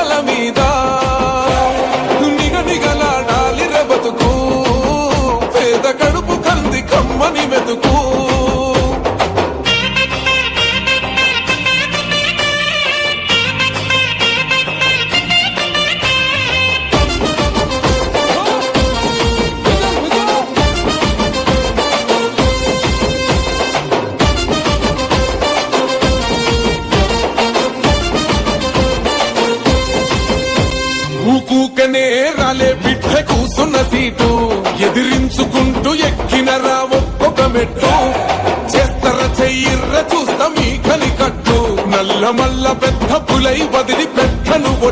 గుండెల మీద నిగనిగలాడాలి రెబతుకు పేద కడుపు కంది కమ్మని మెతుకు ఊకూకనే రాలే బిడ్డ కూసున్న సీటు ఎదిరించుకుంటూ ఎక్కినరా ఒక్కొక్క మెట్టు చేస్తర చెయ్యిర్ర చూస్తా మీ కనికట్టు నల్ల మల్ల పెద్ద పులై వదిలి పెట్టను